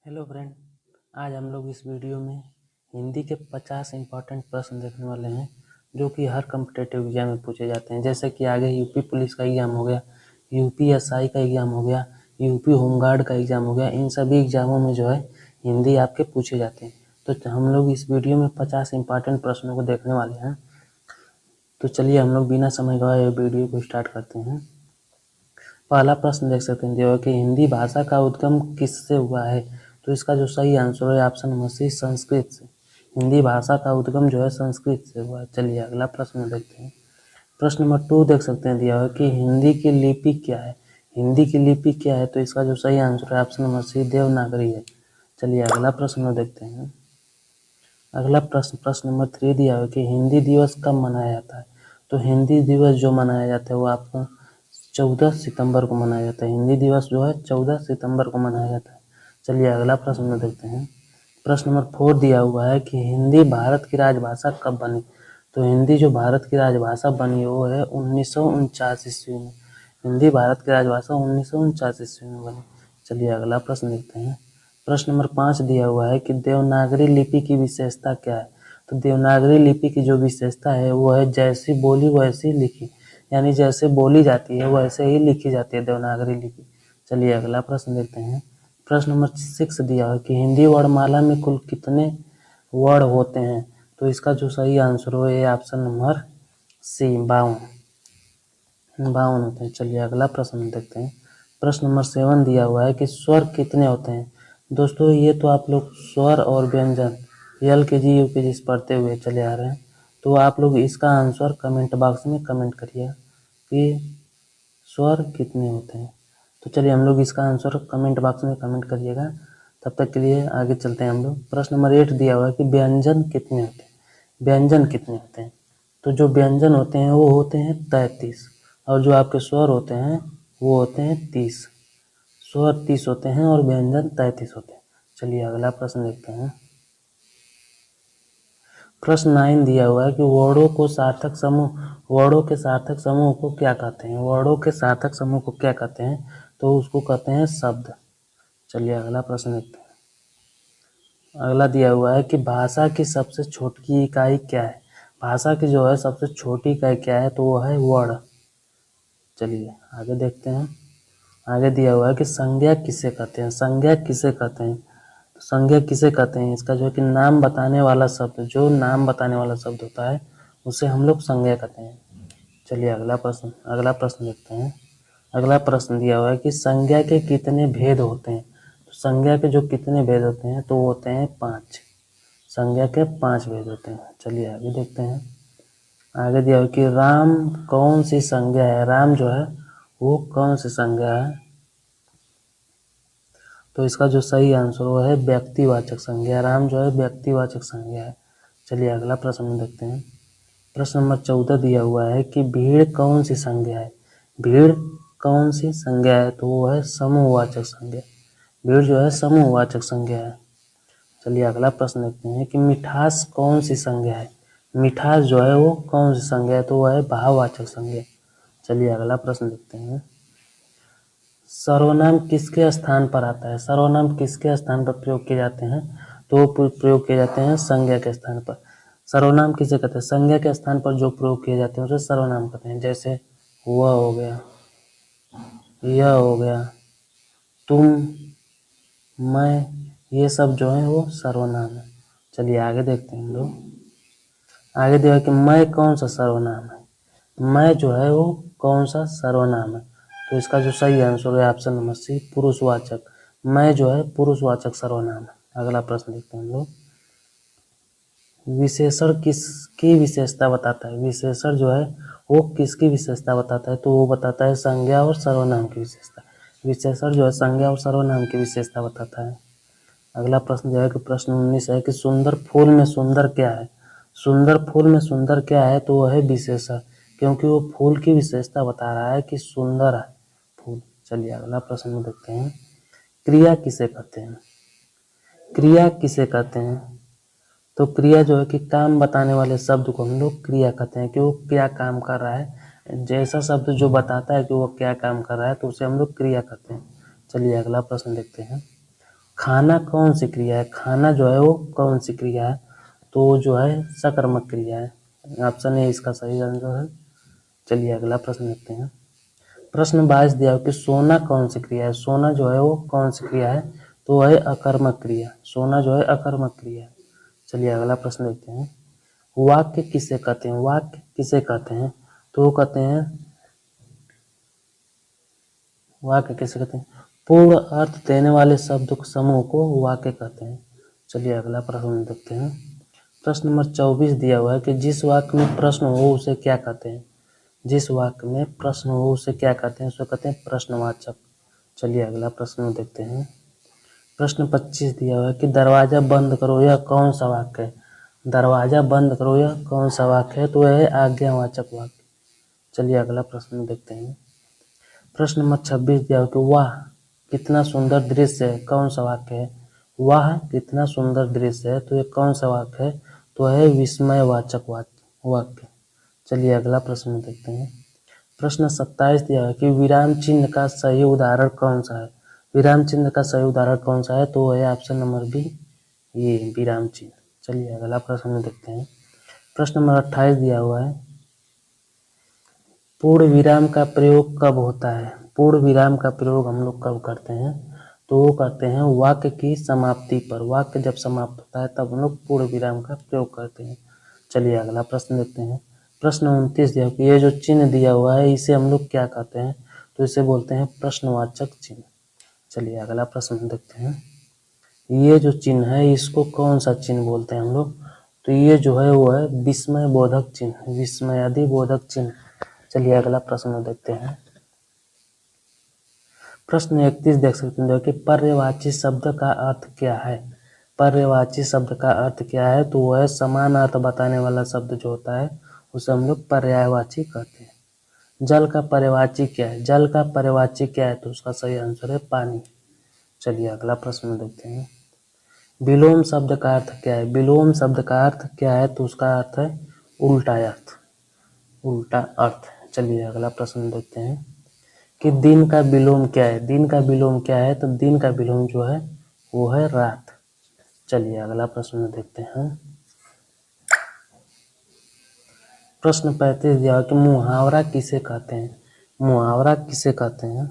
Hello friend, आज हम लोग इस वीडियो में हिंदी के 50 इम्पॉर्टेंट प्रश्न देखने वाले हैं जो कि हर कॉम्पिटिटिव एग्जाम में पूछे जाते हैं। जैसे कि आगे यूपी पुलिस का एग्ज़ाम हो गया, यूपी एसआई का एग्ज़ाम हो गया, यूपी होमगार्ड का एग्ज़ाम हो गया। इन सभी एग्ज़ामों में जो है हिंदी आपके पूछे जाते हैं। तो हम लोग इस वीडियो में 50 इम्पॉर्टेंट प्रश्नों को देखने वाले हैं। तो चलिए हम लोग बिना समय गवाए वीडियो को स्टार्ट करते हैं। पहला प्रश्न देख सकते हैं जो कि हिंदी भाषा का उद्गम किससे हुआ है। तो इसका जो सही आंसर है ऑप्शन नंबर सी, संस्कृत से। हिंदी भाषा का उद्गम जो है संस्कृत से हुआ है। चलिए अगला प्रश्न देखते हैं। प्रश्न नंबर 2 देख सकते हैं दिया हुआ है कि हिंदी की लिपि क्या है। हिंदी की लिपि क्या है, तो इसका जो सही आंसर है ऑप्शन नंबर सी, देवनागरी है। चलिए अगला प्रश्न देखते हैं। अगला प्रश्न नंबर 3 दिया हुआ है कि हिंदी दिवस कब मनाया जाता है। तो हिंदी दिवस जो मनाया जाता है वो आपको 14 सितंबर को मनाया जाता है। हिंदी दिवस जो है 14 सितंबर को मनाया जाता है। चलिए अगला प्रश्न देखते हैं। प्रश्न नंबर 4 दिया हुआ है कि हिंदी भारत की राजभाषा कब बनी। तो हिंदी जो भारत की राजभाषा बनी वो है 1949 ईस्वी में। हिंदी भारत की राजभाषा 1949 ईस्वी में बनी। चलिए अगला प्रश्न देखते हैं। प्रश्न नंबर 5 दिया हुआ है कि देवनागरी लिपि की विशेषता क्या है। तो देवनागरी लिपि की जो विशेषता है वो है जैसी बोली वैसी लिखी, यानी जैसे बोली जाती है वैसे ही लिखी जाती है देवनागरी लिपि। चलिए अगला प्रश्न देखते हैं। प्रश्न नंबर 6 दिया है कि हिंदी वर्णमाला में कुल कितने वर्ण होते हैं। तो इसका जो सही आंसर है ऑप्शन नंबर सी, 52 होते हैं। चलिए अगला प्रश्न देखते हैं। प्रश्न नंबर 7 दिया हुआ है कि स्वर कितने होते हैं। दोस्तों ये तो आप लोग स्वर और व्यंजन LKG UKG पढ़ते हुए चले आ रहे हैं, तो आप लोग इसका आंसर कमेंट बॉक्स में कमेंट करिए कि स्वर कितने होते हैं। तो चलिए हम लोग इसका आंसर कमेंट बॉक्स में कमेंट करिएगा। तब तक के लिए आगे चलते हैं हम लोग। प्रश्न नंबर 8 दिया हुआ है कि व्यंजन कितने होते हैं। व्यंजन कितने होते हैं, तो जो व्यंजन होते हैं वो होते हैं 33, और जो आपके स्वर होते हैं वो होते हैं 30। स्वर 30 होते हैं और व्यंजन 33 होते हैं। चलिए अगला प्रश्न देखते हैं। प्रश्न 9 दिया हुआ है कि वर्णों के सार्थक समूह को क्या कहते हैं। वर्णों के सार्थक समूह को क्या कहते हैं, तो उसको कहते हैं शब्द। चलिए अगला प्रश्न देखते हैं। अगला दिया हुआ है कि भाषा की सबसे छोटी इकाई क्या है। भाषा की जो है सबसे छोटी इकाई क्या है, तो वो है वर्ण। चलिए आगे देखते हैं। आगे दिया हुआ है कि संज्ञा किसे कहते हैं। संज्ञा किसे कहते हैं, तो संज्ञा किसे कहते हैं, इसका जो है कि नाम बताने वाला शब्द, जो नाम बताने वाला शब्द होता है उसे हम लोग संज्ञा कहते हैं। चलिए अगला प्रश्न देखते हैं। अगला प्रश्न दिया हुआ है कि संज्ञा के कितने भेद होते हैं। तो संज्ञा के जो कितने भेद होते हैं, तो वो होते हैं 5। संज्ञा के 5 भेद होते हैं। चलिए आगे देखते हैं। आगे दिया हुआ है कि राम कौन सी संज्ञा है। राम जो है वो कौन सी संज्ञा है, तो इसका जो सही आंसर वो है व्यक्तिवाचक संज्ञा। राम जो है व्यक्तिवाचक संज्ञा है। चलिए अगला प्रश्न देखते हैं। प्रश्न नंबर 14 दिया हुआ है कि भीड़ कौन सी संज्ञा है। भीड़ कौन सी संज्ञा है, तो वो है समूहवाचक संज्ञा। भीड़ जो है समूहवाचक संज्ञा है। चलिए अगला प्रश्न देखते हैं कि मिठास कौन सी संज्ञा है। मिठास जो है वो कौन सी संज्ञा है, तो वो है भाववाचक संज्ञा। चलिए अगला प्रश्न देखते हैं। सर्वनाम किसके स्थान पर आता है। सर्वनाम किसके स्थान पर प्रयोग किए जाते हैं, तो वो प्रयोग किए जाते हैं संज्ञा के स्थान पर। सर्वनाम किसे कहते हैं, संज्ञा के स्थान पर जो प्रयोग किए जाते हैं उसे सर्वनाम कहते हैं। जैसे वह हो गया, यह हो गया, तुम, मैं, ये सब जो है वो सर्वनाम है। चलिए आगे देखते हैं हम लोग। आगे दिया कि मैं कौन सा सर्वनाम है। मैं जो है वो कौन सा सर्वनाम है, तो इसका जो सही आंसर है ऑप्शन नंबर सी, पुरुषवाचक। मैं जो है पुरुषवाचक सर्वनाम है। अगला प्रश्न देखते हैं हम लोग। विशेषण किसकी विशेषता बताता है। विशेषण जो है वो किसकी विशेषता बताता है, तो वो बताता है संज्ञा और सर्वनाम की विशेषता। विशेषण जो है संज्ञा और सर्वनाम की विशेषता बताता है। अगला प्रश्न जो है कि प्रश्न 19 है कि सुंदर फूल में सुंदर क्या है। सुंदर फूल में सुंदर क्या है, तो वह है विशेषण, क्योंकि वो फूल की विशेषता बता रहा है कि सुंदर है फूल। चलिए अगला प्रश्न में देखते हैं। क्रिया किसे कहते हैं। क्रिया किसे कहते हैं, तो क्रिया जो है कि काम बताने वाले शब्द को हम लोग क्रिया कहते हैं, कि वो क्या काम कर रहा है। जैसा शब्द जो बताता है कि वो क्या काम कर रहा है, तो उसे हम लोग क्रिया कहते हैं। चलिए अगला प्रश्न देखते हैं। खाना कौन सी क्रिया है? खाना जो है वो कौन सी क्रिया है? तो जो है सकर्मक क्रिया है। ऑप्शन ए इसका सही आंसर है। चलिए अगला प्रश्न देखते हैं। प्रश्न 22 दिया हो कि सोना कौन सी क्रिया है? सोना जो है वो कौन सी क्रिया है? तो है अकर्मक क्रिया। सोना जो है अकर्मक क्रिया है। चलिए अगला प्रश्न देखते हैं। वाक्य किसे कहते हैं? वाक्य किसे कहते हैं? तो कहते हैं, वाक्य किसे कहते हैं? पूर्ण अर्थ देने वाले शब्द समूह को वाक्य कहते हैं। चलिए अगला प्रश्न देखते हैं। प्रश्न नंबर 24 दिया हुआ है कि जिस वाक्य में प्रश्न हो उसे क्या कहते हैं? जिस वाक्य में प्रश्न हो उसे क्या कहते हैं? उसे कहते हैं प्रश्नवाचक। चलिए अगला प्रश्न देखते हैं। प्रश्न 25 दिया हुआ है कि दरवाजा बंद करो, यह कौन सा वाक्य है? दरवाजा बंद करो यह कौन सा वाक्य है? तो यह है आज्ञावाचक वाक्य। चलिए अगला प्रश्न देखते हैं। प्रश्न नंबर 26 दिया हुआ कि वाह कितना सुंदर दृश्य है, कौन सा वाक्य है? वाह कितना सुंदर दृश्य है, तो ये कौन सा वाक्य है? तो है विस्मयवाचक वाक्य। चलिए अगला प्रश्न देखते हैं। प्रश्न 27 दिया है कि विराम चिन्ह का सही उदाहरण कौन सा है? विराम चिन्ह का सही उदाहरण कौन सा है? तो है ऑप्शन नंबर बी, ये विराम चिन्ह। चलिए अगला प्रश्न देखते हैं। प्रश्न नंबर 28 दिया हुआ है, पूर्ण विराम का प्रयोग कब होता है? पूर्ण विराम का प्रयोग हम लोग कब करते हैं? तो वो करते हैं वाक्य की समाप्ति पर। वाक्य जब समाप्त होता है तब हम लोग पूर्ण विराम का प्रयोग करते हैं। चलिए अगला प्रश्न देखते हैं। प्रश्न 29 दिया कि ये जो चिन्ह दिया हुआ है इसे हम लोग क्या कहते हैं? तो इसे बोलते हैं प्रश्नवाचक चिन्ह। चलिए अगला प्रश्न देखते हैं। ये जो चिन्ह है इसको कौन सा चिन्ह बोलते हैं हम लोग? तो ये जो है वो है विस्मय बोधक चिन्ह, विस्मयादि बोधक चिन्ह। चलिए अगला प्रश्न देखते हैं। प्रश्न 31 देख सकते हैं कि पर्यवाची शब्द का अर्थ क्या है? पर्यवाची शब्द का अर्थ क्या है? तो वह है समान अर्थ बताने वाला शब्द जो होता है उसे हम लोग पर्यायवाची कहते हैं। जल का पर्यवाची क्या है? जल का पर्यवाची क्या है? तो उसका सही आंसर है पानी। चलिए अगला प्रश्न देखते हैं। विलोम शब्द का अर्थ क्या है? विलोम शब्द का अर्थ क्या है? तो उसका अर्थ है उल्टा अर्थ, उल्टा अर्थ। चलिए अगला प्रश्न देखते हैं कि दिन का विलोम क्या है? दिन का विलोम क्या है? तो दिन का विलोम जो है वो है रात। चलिए अगला प्रश्न देखते हैं। प्रश्न 35 दिया कि मुहावरा किसे कहते हैं? मुहावरा किसे कहते हैं?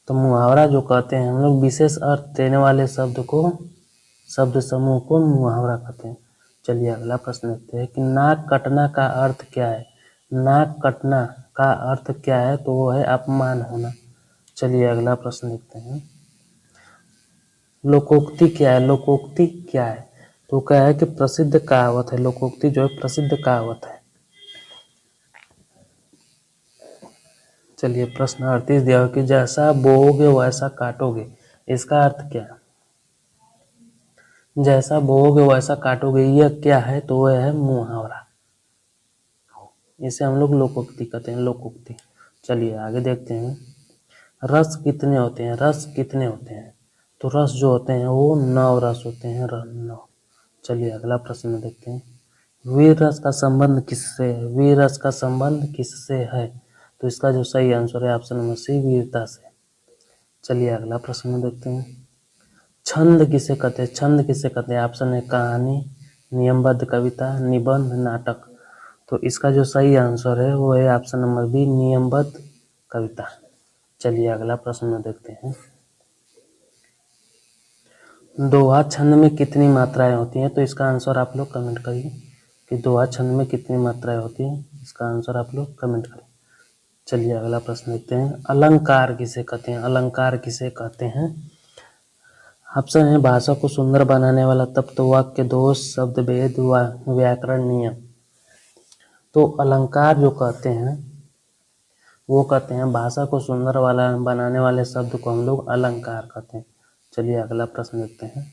तो मुहावरा जो कहते हैं हम लोग विशेष अर्थ देने वाले शब्द समूह को मुहावरा कहते हैं। चलिए अगला प्रश्न देखते हैं कि नाक कटना का अर्थ क्या है? नाक कटना का अर्थ क्या है? तो वो है अपमान होना। चलिए अगला प्रश्न देखते हैं। लोकोक्ति क्या है? लोकोक्ति क्या है? तो क्या है कि प्रसिद्ध कहावत है। लोकोक्ति जो है प्रसिद्ध कहावत है। चलिए प्रश्न 38 दिया कि जैसा बोओगे वैसा काटोगे, इसका अर्थ क्या है? जैसा बोओगे वैसा काटोगे, यह क्या है? तो वह है मुहावरा। इसे हम लोग लोकोक्ति कहते हैं, लोकोक्ति। चलिए आगे देखते हैं। रस कितने होते हैं? रस कितने होते हैं? तो रस जो होते हैं वो 9 रस होते हैं, 9। चलिए अगला प्रश्न देखते हैं। वीर रस का संबंध किससे है? वीर रस का संबंध किससे है? तो इसका जो सही आंसर है ऑप्शन नंबर सी, वीरता से। चलिए अगला प्रश्न देखते हैं। छंद किसे कहते हैं? छंद किसे कहते हैं? ऑप्शन है कहानी, नियमबद्ध कविता, निबंध, नाटक। तो इसका जो सही आंसर है वो है ऑप्शन नंबर बी, नियमबद्ध कविता। चलिए अगला प्रश्न देखते हैं। दोहा छंद में कितनी मात्राएं होती हैं? तो इसका आंसर आप लोग कमेंट करिए कि दोहा छंद में कितनी मात्राएं होती हैं। इसका आंसर आप लोग कमेंट करिए। चलिए अगला प्रश्न देखते हैं। अलंकार किसे कहते हैं? अलंकार किसे कहते हैं? ऑप्शन है भाषा को सुंदर बनाने वाला तत्व, वाक्य दोष, शब्द भेद, व्याकरण नियम। तो अलंकार जो कहते हैं वो कहते हैं भाषा को सुंदर वाला बनाने वाले शब्द को हम लोग अलंकार कहते हैं। चलिए अगला प्रश्न देखते हैं।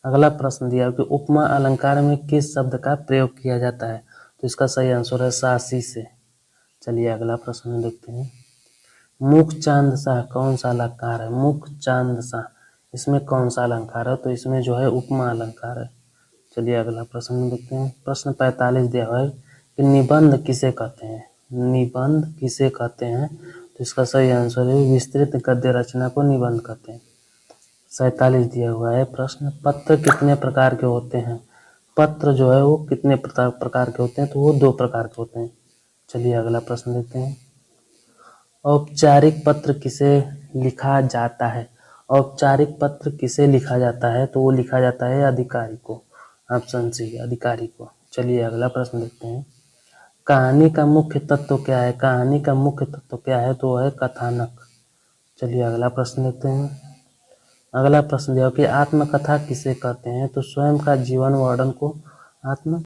अगला प्रश्न दिया कि उपमा अलंकार में किस शब्द का प्रयोग किया जाता है? तो इसका सही आंसर है सासी से। चलिए अगला प्रश्न देखते हैं। मुख चांद सा कौन सा अलंकार है? मुख चांद सा, इसमें कौन सा अलंकार है? तो इसमें जो है उपमा अलंकार है। चलिए अगला प्रश्न देखते हैं। प्रश्न 45 दिया हुआ है कि निबंध किसे कहते हैं? निबंध किसे कहते हैं? तो इसका सही आंसर है विस्तृत गद्य रचना को निबंध कहते हैं। 47 दिया हुआ है प्रश्न, पत्र कितने प्रकार के होते हैं? पत्र जो है वो कितने प्रकार के होते हैं? तो वो 2 प्रकार के होते हैं। चलिए अगला प्रश्न देखते हैं। औपचारिक पत्र किसे लिखा जाता है? औपचारिक पत्र किसे लिखा जाता है? तो वो लिखा जाता है अधिकारी को। ऑप्शन सी, अधिकारी को। चलिए अगला प्रश्न देखते हैं। कहानी का मुख्य तत्व क्या है? कहानी का मुख्य तत्व क्या है? तो है कथानक। चलिए अगला प्रश्न देखते हैं। अगला प्रश्न दिया कि आत्मकथा किसे कहते हैं? तो स्वयं का जीवन वर्णन को आत्म